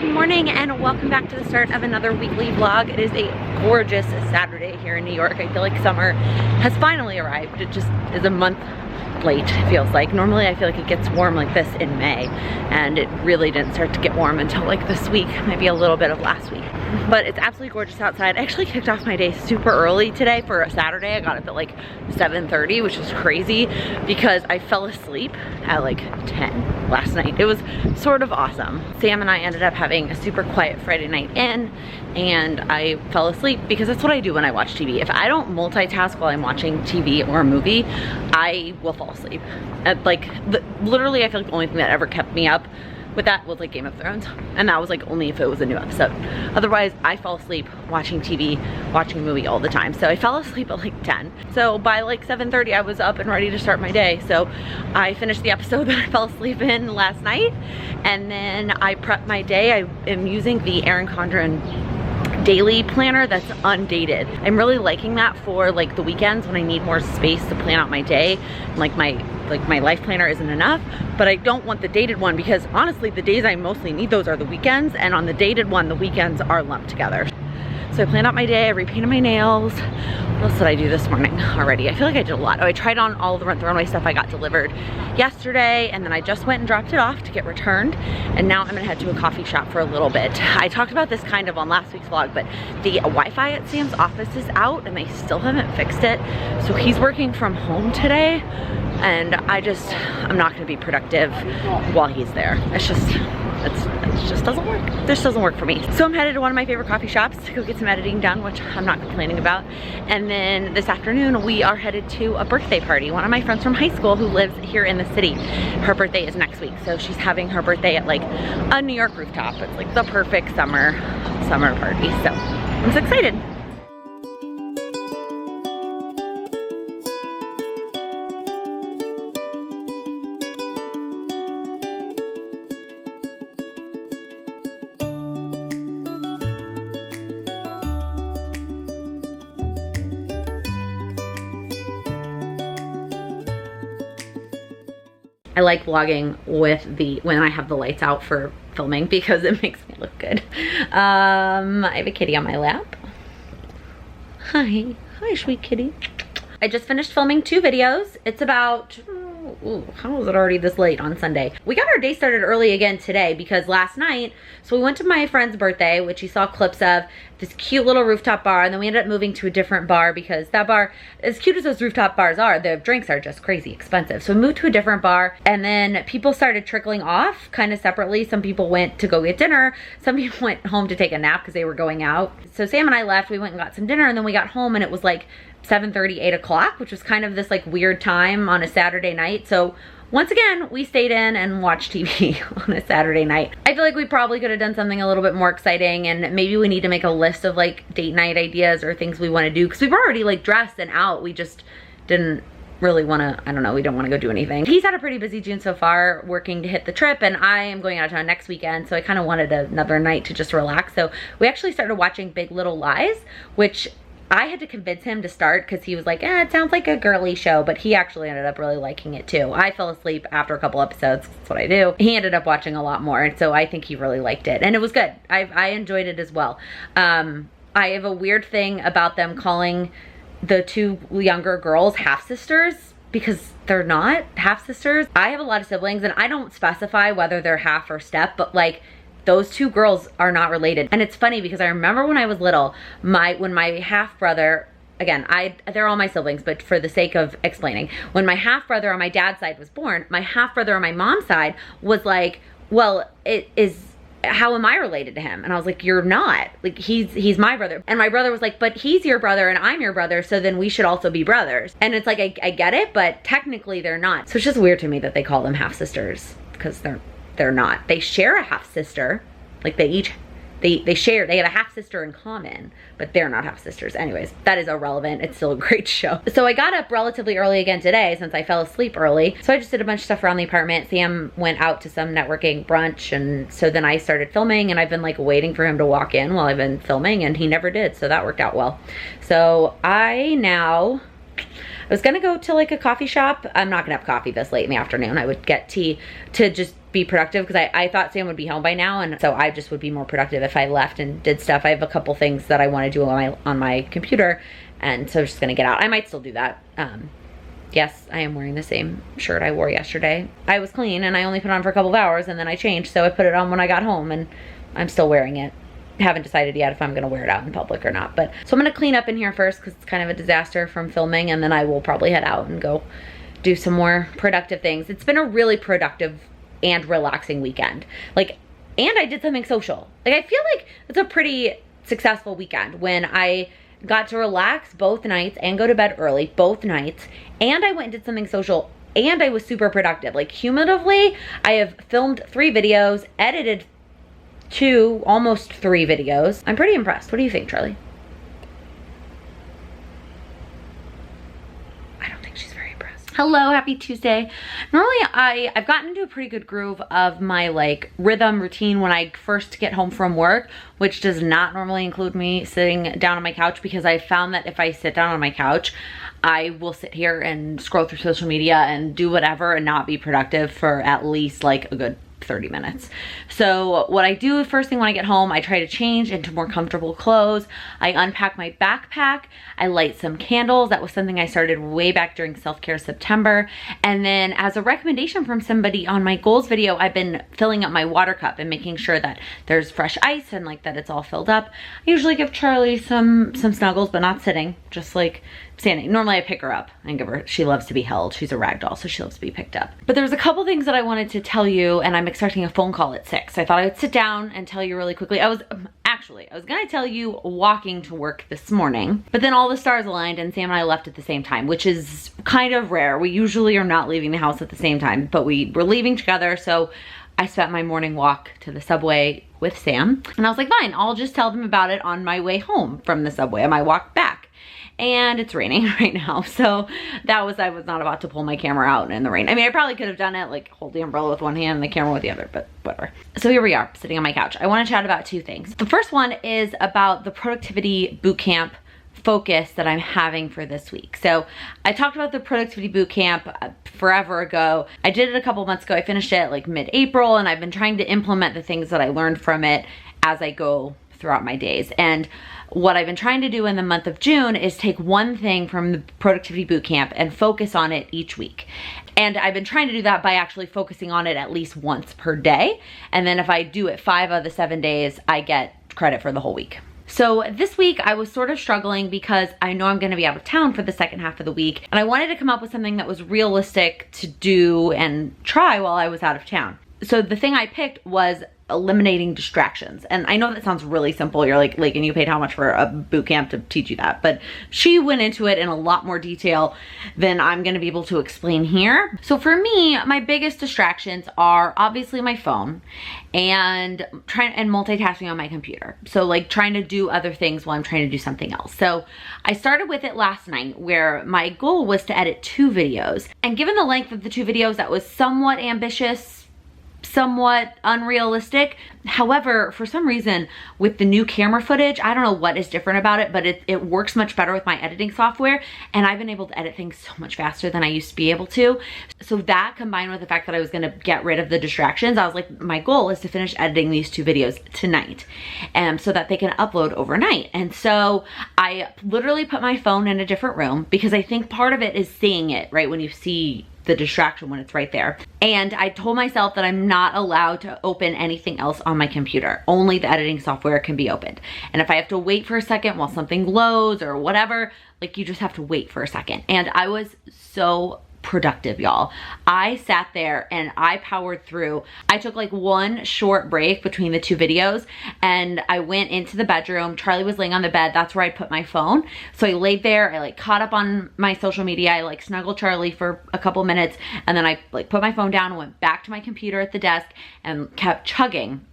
Good morning and welcome back to the start of another weekly vlog. It is a gorgeous Saturday here in New York. I feel like summer has finally arrived. It just is a month late, it feels like. Normally I feel like it gets warm like this in May, and it really didn't start to get warm until like this week, maybe a little bit of last week. But it's absolutely gorgeous outside. I actually kicked off my day super early today for a Saturday. I got up at like 7:30, which is crazy because I fell asleep at like 10 last night. It was sort of awesome. Sam and I ended up having a super quiet Friday night in, and I fell asleep because that's what I do when I watch TV. If I don't multitask while I'm watching TV or a movie, I will fall asleep. Literally, I feel like the only thing that ever kept me up with that was like Game of Thrones, and that was like only if it was a new episode. Otherwise, I fall asleep watching TV, watching a movie all the time. So I fell asleep at like 10. So by like 7:30, I was up and ready to start my day. So I finished the episode that I fell asleep in last night, and then I prepped my day. I am using the Erin Condren daily planner that's undated. I'm really liking that for like the weekends when I need more space to plan out my day. Like my life planner isn't enough, but I don't want the dated one because honestly the days I mostly need those are the weekends, and on the dated one the weekends are lumped together. So I planned out my day, I repainted my nails. What else did I do this morning already? I feel like I did a lot. Oh, I tried on all the Rent the Runway stuff I got delivered yesterday, and then I just went and dropped it off to get returned, and now I'm gonna head to a coffee shop for a little bit. I talked about this kind of on last week's vlog, but the Wi-Fi at Sam's office is out and they still haven't fixed it. So he's working from home today, and I'm not gonna be productive while he's there. It just doesn't work. This doesn't work for me. So I'm headed to one of my favorite coffee shops to go get some editing done, which I'm not complaining about. And then this afternoon we are headed to a birthday party. One of my friends from high school who lives here in the city, her birthday is next week. So she's having her birthday at like a New York rooftop. It's like the perfect summer party. So I'm so excited. I like vlogging with when I have the lights out for filming because it makes me look good. I have a kitty on my lap. Hi, sweet kitty. I just finished filming 2 videos. It's about, how is it already this late on Sunday? We got our day started early again today because last night, so we went to my friend's birthday, which you saw clips of, this cute little rooftop bar, and then we ended up moving to a different bar because that bar, as cute as those rooftop bars are, the drinks are just crazy expensive. So we moved to a different bar, and then people started trickling off kind of separately. Some people went to go get dinner. Some people went home to take a nap because they were going out. So Sam and I left, we went and got some dinner, and then we got home and it was like 7:30, 8 o'clock, which was kind of this like weird time on a Saturday night. So once again, we stayed in and watched TV on a Saturday night. I feel like we probably could have done something a little bit more exciting, and maybe we need to make a list of like date night ideas or things we want to do, because we were already like dressed and out. We just didn't really want to, I don't know, we don't want to go do anything. He's had a pretty busy June so far working to hit the trip, and I am going out of town next weekend, so I kind of wanted another night to just relax. So we actually started watching Big Little Lies, which I had to convince him to start because he was like, it sounds like a girly show, but he actually ended up really liking it too. I fell asleep after a couple episodes. That's what I do. He ended up watching a lot more, and so I think he really liked it, and it was good. I enjoyed it as well. I have a weird thing about them calling the 2 younger girls half-sisters because they're not half-sisters. I have a lot of siblings, and I don't specify whether they're half or step, but like, those 2 girls are not related. And it's funny because I remember when I was little, when my half brother, again, they're all my siblings, but for the sake of explaining, when my half brother on my dad's side was born, my half brother on my mom's side was like, well, how am I related to him? And I was like, you're not. Like, he's my brother. And my brother was like, but he's your brother and I'm your brother, so then we should also be brothers. And it's like, I get it, but technically they're not. So it's just weird to me that they call them half sisters, because they're not. They share a half sister. Like they have a half sister in common, but they're not half sisters. Anyways, that is irrelevant. It's still a great show. So I got up relatively early again today since I fell asleep early. So I just did a bunch of stuff around the apartment. Sam went out to some networking brunch, and so then I started filming, and I've been like waiting for him to walk in while I've been filming, and he never did. So that worked out well. So I was gonna go to like a coffee shop. I'm not gonna have coffee this late in the afternoon. I would get tea to just be productive because I thought Sam would be home by now, and so I just would be more productive if I left and did stuff. I have a couple things that I want to do on my computer, and so I'm just gonna get out. I might still do that. Yes, I am wearing the same shirt I wore yesterday. I was clean and I only put it on for a couple of hours and then I changed, so I put it on when I got home and I'm still wearing it. Haven't decided yet if I'm gonna wear it out in public or not, but so I'm gonna clean up in here first because it's kind of a disaster from filming, and then I will probably head out and go do some more productive things. It's been a really productive and relaxing weekend. Like, and I did something social. Like, I feel like it's a pretty successful weekend when I got to relax both nights and go to bed early both nights, and I went and did something social, and I was super productive. Like, cumulatively, I have filmed 3 videos, edited 2, almost 3 videos. I'm pretty impressed. What do you think, Charlie? Hello, happy Tuesday. Normally I've gotten into a pretty good groove of my like rhythm routine when I first get home from work, which does not normally include me sitting down on my couch, because I found that if I sit down on my couch, I will sit here and scroll through social media and do whatever and not be productive for at least like a good 30 minutes. So what I do first thing when I get home, I try to change into more comfortable clothes. I unpack my backpack. I light some candles. That was something I started way back during self-care September. And then as a recommendation from somebody on my goals video, I've been filling up my water cup and making sure that there's fresh ice and like that it's all filled up. I usually give Charlie some snuggles, but not sitting, just like standing. Normally I pick her up and give her, she loves to be held. She's a rag doll, so she loves to be picked up. But there's a couple things that I wanted to tell you, and I'm expecting a phone call at 6. I thought I would sit down and tell you really quickly. I was gonna tell you walking to work this morning, but then all the stars aligned and Sam and I left at the same time, which is kind of rare. We usually are not leaving the house at the same time, but we were leaving together, so I spent my morning walk to the subway with Sam, and I was like, fine, I'll just tell them about it on my way home from the subway, on my walk back. And it's raining right now, so I was not about to pull my camera out in the rain. I mean, I probably could have done it, like hold the umbrella with one hand and the camera with the other, but whatever. So here we are, sitting on my couch. I want to chat about 2 things. The first one is about the productivity bootcamp focus that I'm having for this week. So I talked about the productivity bootcamp forever ago. I did it a couple months ago. I finished it like mid-April, and I've been trying to implement the things that I learned from it as I go throughout my days. And what I've been trying to do in the month of June is take one thing from the productivity bootcamp and focus on it each week. And I've been trying to do that by actually focusing on it at least once per day. And then if I do it 5 of the 7 days, I get credit for the whole week. So this week I was sort of struggling because I know I'm gonna be out of town for the second half of the week, and I wanted to come up with something that was realistic to do and try while I was out of town. So the thing I picked was eliminating distractions. And I know that sounds really simple. You're like, and you paid how much for a boot camp to teach you that? But she went into it in a lot more detail than I'm gonna be able to explain here. So for me, my biggest distractions are obviously my phone and multitasking on my computer. So like trying to do other things while I'm trying to do something else. So I started with it last night, where my goal was to edit 2 videos. And given the length of the 2 videos, that was somewhat ambitious, somewhat unrealistic. However, for some reason with the new camera footage, I don't know what is different about it, but it works much better with my editing software, and I've been able to edit things so much faster than I used to be able to. So that, combined with the fact that I was gonna get rid of the distractions, I was like, my goal is to finish editing these 2 videos tonight, so that they can upload overnight. And so I literally put my phone in a different room, because I think part of it is seeing it, right, when you see the distraction when it's right there. And I told myself that I'm not allowed to open anything else on my computer. Only the editing software can be opened. And if I have to wait for a second while something loads or whatever, like, you just have to wait for a second. And I was so productive, y'all. I sat there and I powered through. I took like one short break between the 2 videos, and I went into the bedroom. Charlie was laying on the bed. That's where I put my phone. So I laid there, I like caught up on my social media. I like snuggled Charlie for a couple minutes, and then I like put my phone down and went back to my computer at the desk and kept chugging.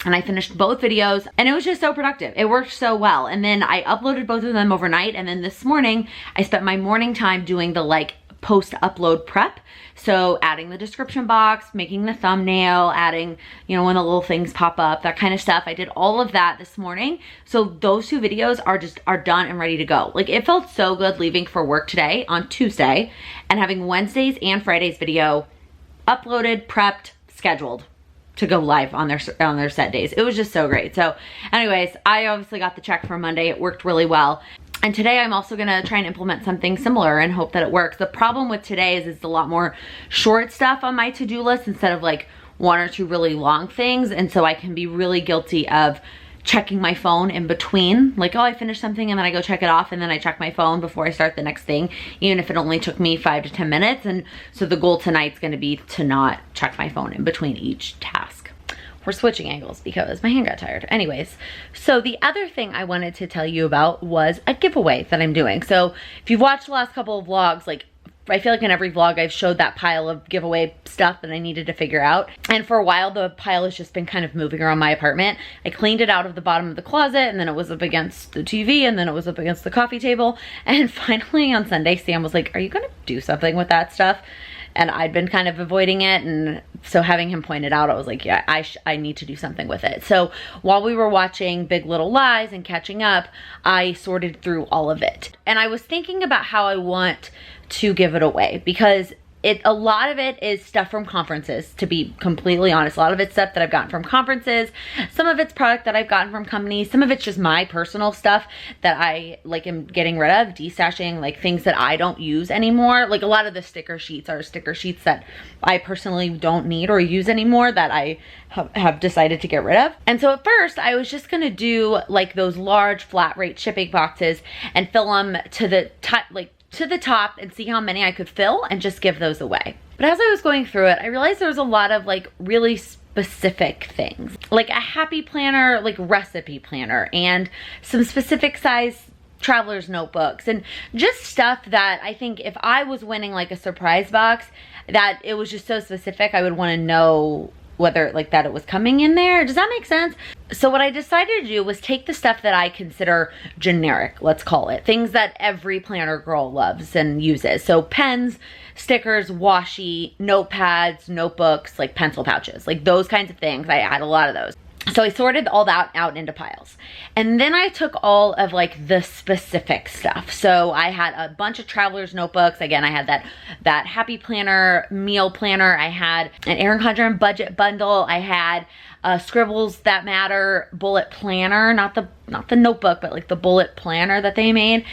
And I finished both videos, and it was just so productive. It worked so well. And then I uploaded both of them overnight, and then this morning I spent my morning time doing the like post-upload prep. So adding the description box, making the thumbnail, adding, you know, when the little things pop up, that kind of stuff. I did all of that this morning. So those 2 videos are done and ready to go. Like, it felt so good leaving for work today on Tuesday and having Wednesdays and Fridays video uploaded, prepped, scheduled to go live on their set days. It was just so great. So anyways, I obviously got the check for Monday. It worked really well. And today I'm also gonna try and implement something similar and hope that it works. The problem with today is it's a lot more short stuff on my to-do list instead of like 1 or 2 really long things. And so I can be really guilty of checking my phone in between, like, oh, I finished something and then I go check it off and then I check my phone before I start the next thing, even if it only took me 5 to 10 minutes. And so the goal tonight's gonna be to not check my phone in between each task. We're switching angles because my hand got tired. Anyways, so the other thing I wanted to tell you about was a giveaway that I'm doing. So if you've watched the last couple of vlogs, like, I feel like in every vlog I've showed that pile of giveaway stuff that I needed to figure out. And for a while, the pile has just been kind of moving around my apartment. I cleaned it out of the bottom of the closet, and then it was up against the TV, and then it was up against the coffee table. And finally on Sunday, Sam was like, are you gonna do something with that stuff? And I'd been kind of avoiding it, and so having him point it out, I was like, yeah, I need to do something with it. So while we were watching Big Little Lies and catching up, I sorted through all of it. And I was thinking about how I want to give it away, because a lot of it is stuff from conferences, to be completely honest. A lot of it's stuff that I've gotten from conferences. Some of it's product that I've gotten from companies. Some of it's just my personal stuff that I like am getting rid of, destashing, like things that I don't use anymore. Like a lot of the sticker sheets are sticker sheets that I personally don't need or use anymore that I have decided to get rid of. And so at first I was just gonna do like those large flat rate shipping boxes and fill them to the top and see how many I could fill and just give those away. But as I was going through it, I realized there was a lot of like really specific things, like a happy planner, like recipe planner, and some specific size traveler's notebooks, and just stuff that I think if I was winning like a surprise box, that it was just so specific, I would want to know whether like that it was coming in there. Does that make sense? So what I decided to do was take the stuff that I consider generic, let's call it, things that every planner girl loves and uses. So pens, stickers, washi, notepads, notebooks, like pencil pouches, like those kinds of things. I had a lot of those. So I sorted all that out into piles. And then I took all of like the specific stuff. So I had a bunch of traveler's notebooks. Again, I had that happy planner, meal planner. I had an Erin Condren budget bundle. I had Scribbles That Matter bullet planner, not the notebook, but like the bullet planner that they made.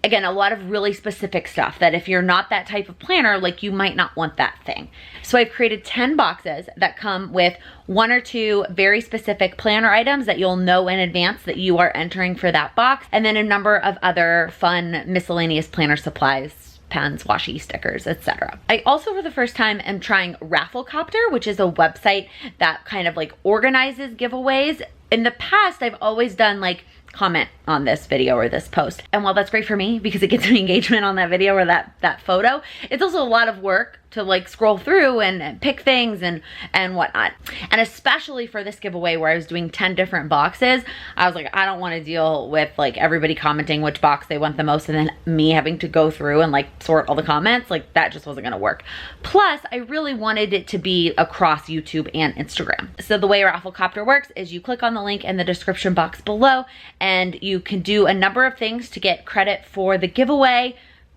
Again, a lot of really specific stuff that if you're not that type of planner, like you might not want that thing. So I've created 10 boxes that come with 1 or 2 very specific planner items that you'll know in advance that you are entering for that box, and then a number of other fun miscellaneous planner supplies, pens, washi, stickers, etc. I also, for the first time, am trying Rafflecopter, which is a website that kind of like organizes giveaways. In the past, I've always done like comment on this video or this post. And while that's great for me because it gets me engagement on that video or that photo, it's also a lot of work to like scroll through and pick things and whatnot. And especially for this giveaway where I was doing 10 different boxes, I was like, I don't want to deal with like everybody commenting which box they want the most and then me having to go through and like sort all the comments. Like that just wasn't gonna work. Plus, I really wanted it to be across YouTube and Instagram. So the way Rafflecopter works is you click on the link in the description box below and you can do a number of things to get credit for the giveaway.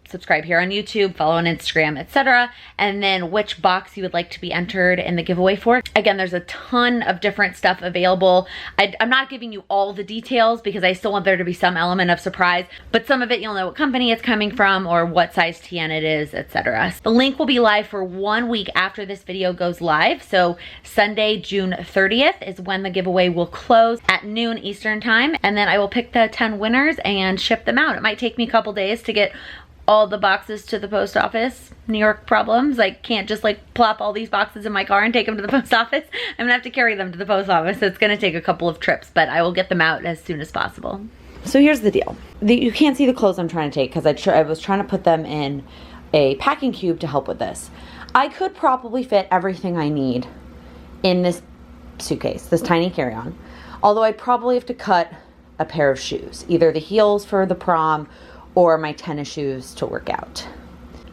Subscribe here on YouTube, follow on Instagram, etc. And then which box you would like to be entered in the giveaway for. Again, there's a ton of different stuff available. I'm not giving you all the details because I still want there to be some element of surprise, but some of it you'll know what company it's coming from or what size TN it is, etc. The link will be live for 1 week after this video goes live. So Sunday, June 30th is when the giveaway will close at noon Eastern time. And then I will pick the 10 winners and ship them out. It might take me a couple days to get all the boxes to the post office. New York problems. I can't just like plop all these boxes in my car and take them to the post office. I'm gonna have to carry them to the post office. So it's gonna take a couple of trips, but I will get them out as soon as possible. So here's the deal. You can't see the clothes I'm trying to take because I was trying to put them in a packing cube to help with this. I could probably fit everything I need in this suitcase, this tiny carry-on. Although I'd probably have to cut a pair of shoes, either the heels for the prom or my tennis shoes to work out.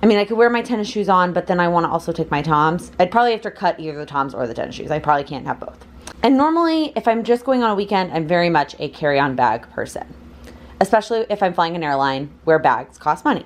I mean, I could wear my tennis shoes on, but then I want to also take my Toms. I'd probably have to cut either the Toms or the tennis shoes. I probably can't have both. And normally, if I'm just going on a weekend, I'm very much a carry-on bag person, especially if I'm flying an airline where bags cost money.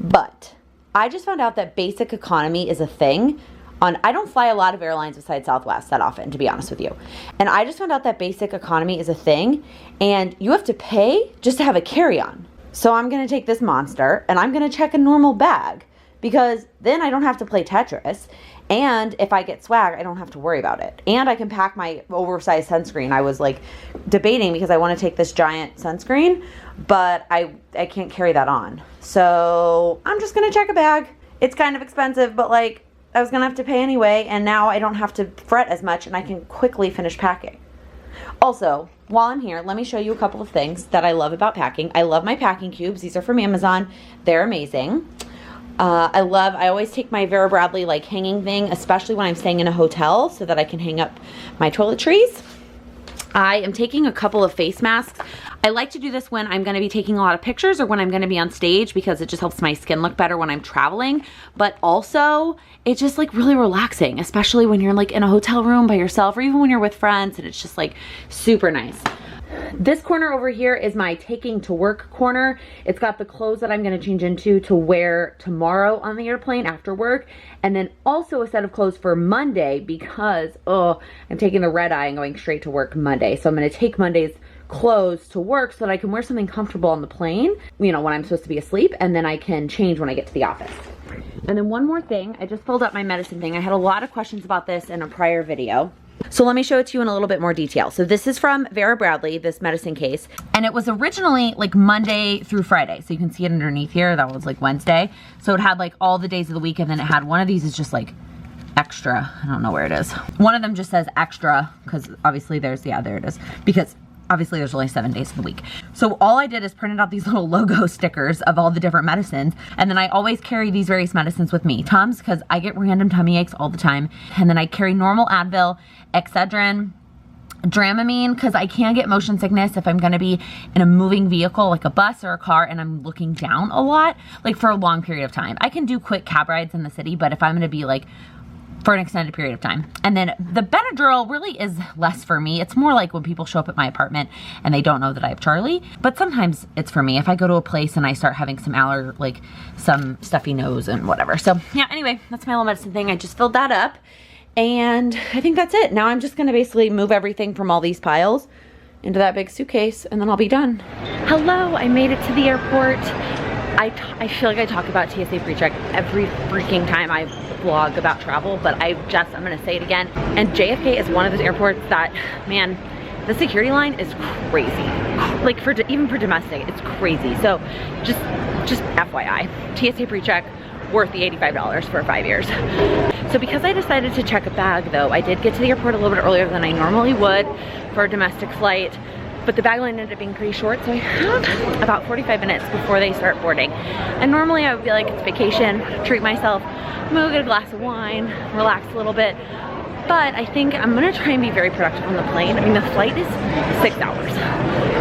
But I just found out that basic economy is a thing I don't fly a lot of airlines besides Southwest that often, to be honest with you. And I just found out that basic economy is a thing and you have to pay just to have a carry-on. So I'm gonna take this monster and I'm gonna check a normal bag because then I don't have to play Tetris. And if I get swag, I don't have to worry about it. And I can pack my oversized sunscreen. I was like debating because I want to take this giant sunscreen, but I can't carry that on. So I'm just gonna check a bag. It's kind of expensive, but like I was gonna have to pay anyway, and now I don't have to fret as much and I can quickly finish packing. Also, while I'm here, let me show you a couple of things that I love about packing. I love my packing cubes. These are from Amazon. They're amazing. I always take my Vera Bradley like hanging thing, especially when I'm staying in a hotel so that I can hang up my toiletries. I am taking a couple of face masks. I like to do this when I'm gonna be taking a lot of pictures or when I'm gonna be on stage because it just helps my skin look better when I'm traveling. But also, it's just like really relaxing, especially when you're like in a hotel room by yourself or even when you're with friends, and it's just like super nice. This corner over here is my taking to work corner. It's got the clothes that I'm gonna change into to wear tomorrow on the airplane after work. And then also a set of clothes for Monday because, I'm taking the red eye and going straight to work Monday. So I'm gonna take Monday's clothes to work so that I can wear something comfortable on the plane, you know, when I'm supposed to be asleep, and then I can change when I get to the office. And then one more thing, I just filled up my medicine thing. I had a lot of questions about this in a prior video. So let me show it to you in a little bit more detail. So this is from Vera Bradley, this medicine case. And it was originally like Monday through Friday. So you can see it underneath here. That was like Wednesday. So it had like all the days of the week. And then it had one of these is just like extra. I don't know where it is. One of them just says extra because obviously there's, yeah, there it is. Because obviously there's only 7 days of the week. So all I did is printed out these little logo stickers of all the different medicines. And then I always carry these various medicines with me. Tums, because I get random tummy aches all the time. And then I carry normal Advil, Excedrin, Dramamine, because I can get motion sickness if I'm gonna be in a moving vehicle like a bus or a car and I'm looking down a lot, like for a long period of time. I can do quick cab rides in the city, but if I'm gonna be like for an extended period of time. And then the Benadryl really is less for me. It's more like when people show up at my apartment and they don't know that I have Charlie, but sometimes it's for me. If I go to a place and I start having some like some stuffy nose and whatever. So yeah, anyway, that's my little medicine thing. I just filled that up and I think that's it. Now I'm just gonna basically move everything from all these piles into that big suitcase and then I'll be done. Hello, I made it to the airport. I feel like I talk about TSA pre-check every freaking time I vlog about travel, but I'm gonna say it again. And JFK is one of those airports that, man, the security line is crazy. Like even for domestic, it's crazy. So just FYI, TSA pre-check worth the $85 for 5 years. So because I decided to check a bag though, I did get to the airport a little bit earlier than I normally would for a domestic flight. But the bag line ended up being pretty short, so I have about 45 minutes before they start boarding. And normally I would be like, it's vacation, treat myself, I'm gonna get a glass of wine, relax a little bit. But I think I'm gonna try and be very productive on the plane. I mean, the flight is 6 hours.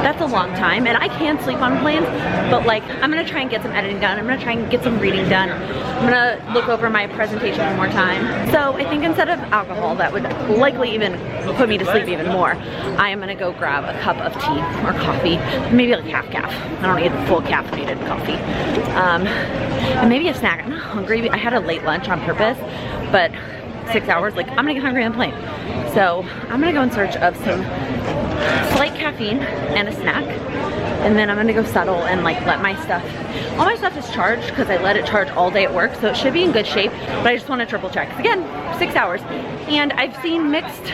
That's a long time, and I can sleep on planes, but like, I'm gonna try and get some editing done. I'm gonna try and get some reading done. I'm gonna look over my presentation one more time. So I think instead of alcohol, that would likely even put me to sleep even more, I am gonna go grab a cup of tea or coffee, maybe like half calf. I don't need full caffeinated coffee. And maybe a snack. I'm not hungry. I had a late lunch on purpose, but 6 hours, like I'm gonna get hungry on the plane. So I'm gonna go in search of some slight caffeine and a snack. And then I'm gonna go settle and like let my stuff, all my stuff is charged because I let it charge all day at work. So it should be in good shape, but I just wanna triple check. Again, 6 hours. And I've seen mixed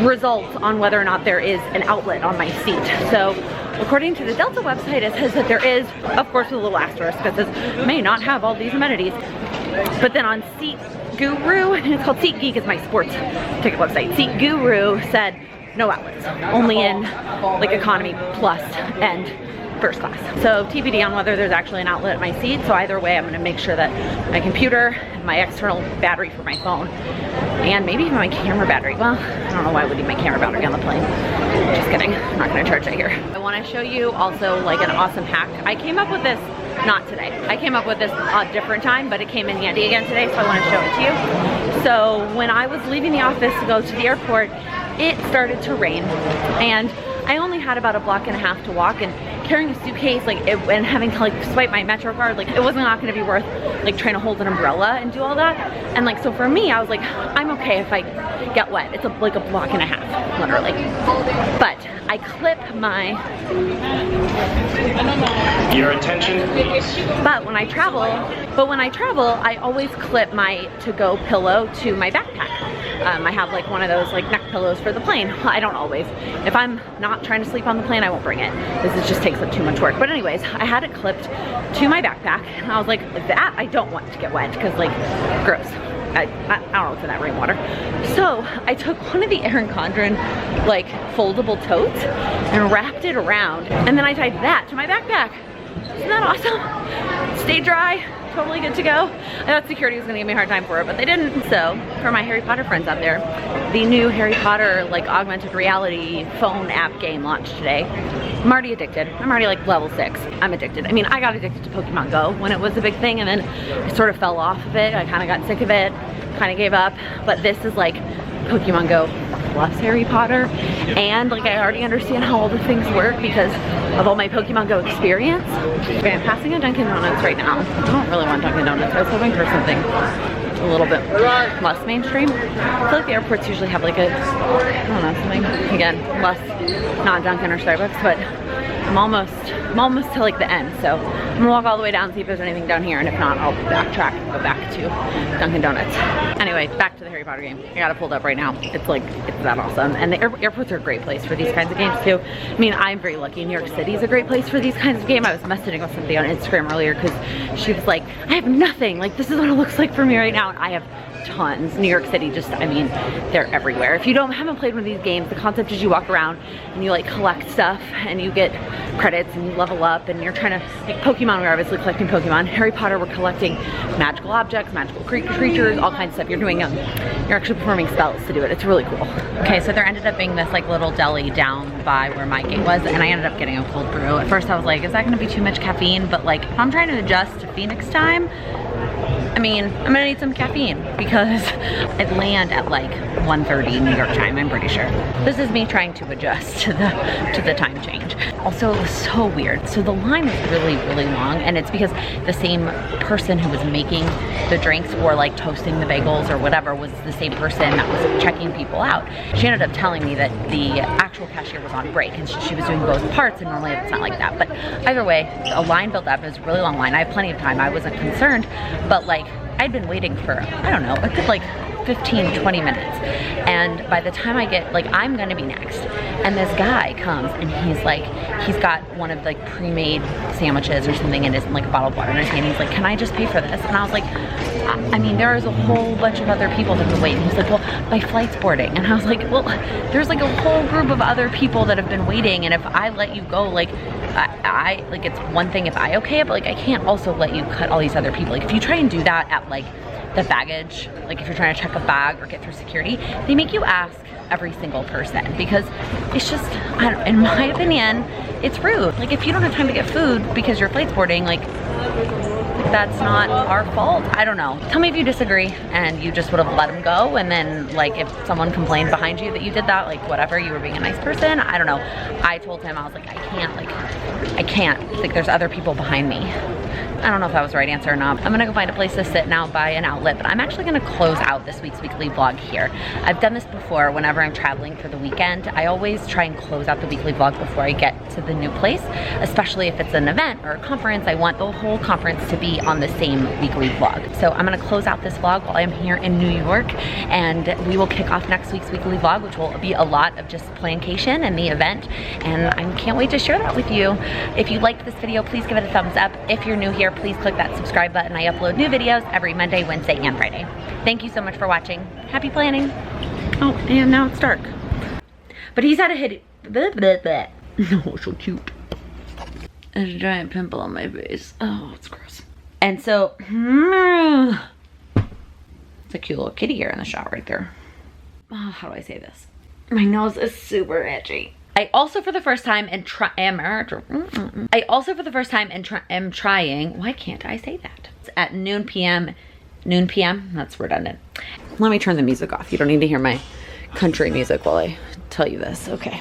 results on whether or not there is an outlet on my seat. So according to the Delta website, it says that there is, of course with a little asterisk that says may not have all these amenities. But then on Seat Guru, and it's called SeatGeek, is my sports ticket website. Seat Guru said no outlets, only in like economy plus and first class. So TBD on whether there's actually an outlet at my seat. So either way, I'm gonna make sure that my computer, my external battery for my phone, and maybe even my camera battery. Well, I don't know why I would need my camera battery on the plane. Just kidding, I'm not gonna charge it here. I wanna show you also like an awesome hack. I came up with this, not today. I came up with this a different time, but it came in handy again today, so I wanna show it to you. So when I was leaving the office to go to the airport, it started to rain, and I only had about a block and a half to walk, and carrying a suitcase, like, and having to like swipe my Metro card, like, it was not gonna be worth like trying to hold an umbrella and do all that. And like, so for me, I was like, I'm okay if I get wet. It's like a block and a half, literally. But I clip my, your attention. but when I travel, I always clip my to-go pillow to my backpack. I have like one of those like neck pillows for the plane. Well, I don't always. If I'm not trying to sleep on the plane, I won't bring it. This just takes up too much work. But anyways, I had it clipped to my backpack, and I was like, that I don't want to get wet, because like, gross. I don't know what's in that rainwater. So I took one of the Erin Condren like foldable totes and wrapped it around, and then I tied that to my backpack. Isn't that awesome? Stay dry, totally good to go. I thought security was gonna give me a hard time for it, but they didn't. So for my Harry Potter friends out there, the new Harry Potter like augmented reality phone app game launched today. I'm already addicted. I'm already like level 6. I'm addicted. I mean, I got addicted to Pokemon Go when it was a big thing, and then I sort of fell off of it. I kind of got sick of it, kind of gave up. But this is like Pokemon Go plus Harry Potter, and like I already understand how all the things work because of all my Pokemon Go experience. Okay, I'm passing a Dunkin' Donuts right now. I don't really want Dunkin' Donuts. I was hoping for something a little bit less mainstream. I feel like the airports usually have like a, I don't know, something, again, less, not Dunkin' or Starbucks, but I'm almost to like the end. So I'm gonna walk all the way down and see if there's anything down here, and if not, I'll backtrack and go back to Dunkin' Donuts. Anyway, back to the Harry Potter game. I got it pulled up right now. It's like, it's that awesome. And the airports are a great place for these kinds of games too. I mean, I'm very lucky. New York City is a great place for these kinds of games. I was messaging with somebody on Instagram earlier because she was like, I have nothing. Like, this is what it looks like for me right now. And I have tons. New York City just, I mean, they're everywhere. If you haven't played one of these games, the concept is you walk around and you like collect stuff and you get credits and you level up, and you're trying to, like Pokemon, we're obviously collecting Pokemon. Harry Potter, we're collecting magical objects, magical creatures, all kinds of stuff. You're doing, you're actually performing spells to do it. It's really cool. Okay, so there ended up being this like little deli down by where my gate was, and I ended up getting a cold brew. At first I was like, is that gonna be too much caffeine? But like, if I'm trying to adjust to Phoenix time, I mean, I'm gonna need some caffeine because I land at like 1:30 New York time, I'm pretty sure. This is me trying to adjust to the time change. Also, it was so weird. So the line was really, really long, and it's because the same person who was making the drinks or like toasting the bagels or whatever was the same person that was checking people out. She ended up telling me that the actual cashier was on break and she was doing both parts, and normally it's not like that. But either way, a line built up. It was a really long line. I have plenty of time. I wasn't concerned, but like, I'd been waiting for, I don't know, a good like 15, 20 minutes. And by the time I get, like, I'm gonna be next. And this guy comes and he's like, he's got one of like pre-made sandwiches or something in his, like a bottle of water in his hand. He's like, can I just pay for this? And I was like, I mean, there is a whole bunch of other people that have been waiting. He's like, well, my flight's boarding. And I was like, well, there's like a whole group of other people that have been waiting. And if I let you go, like, I like, it's one thing if I okay it, but like, I can't also let you cut all these other people. Like, if you try and do that at like the baggage, like if you're trying to check a bag or get through security, they make you ask every single person, because it's just, I don't, in my opinion, it's rude. Like, if you don't have time to get food because your flight's boarding, like that's not our fault. I don't know. Tell me if you disagree and you just would have let him go, and then like if someone complained behind you that you did that, like whatever, you were being a nice person. I don't know. I told him, I was like, I can't, like there's other people behind me. I don't know if that was the right answer or not. I'm gonna go find a place to sit now by an outlet, but I'm actually gonna close out this week's weekly vlog here. I've done this before whenever I'm traveling for the weekend. I always try and close out the weekly vlog before I get to the new place, especially if it's an event or a conference. I want the whole conference to be on the same weekly vlog. So I'm gonna close out this vlog while I'm here in New York, and we will kick off next week's weekly vlog, which will be a lot of just Plancation and the event, and I can't wait to share that with you. If you liked this video, please give it a thumbs up. If you're new here, please click that subscribe button. I upload new videos every Monday, Wednesday, and Friday. Thank you so much for watching. Happy planning. Oh, and now it's dark. But he's had a hit. Blah, blah, blah. No, so cute. There's a giant pimple on my face. Oh, it's gross. And so, it's a cute little kitty hair in the shot right there. Oh, how do I say this? My nose is super itchy. I also for the first time am trying, why can't I say that? It's at noon PM, that's redundant. Let me turn the music off. You don't need to hear my country music while I tell you this, okay.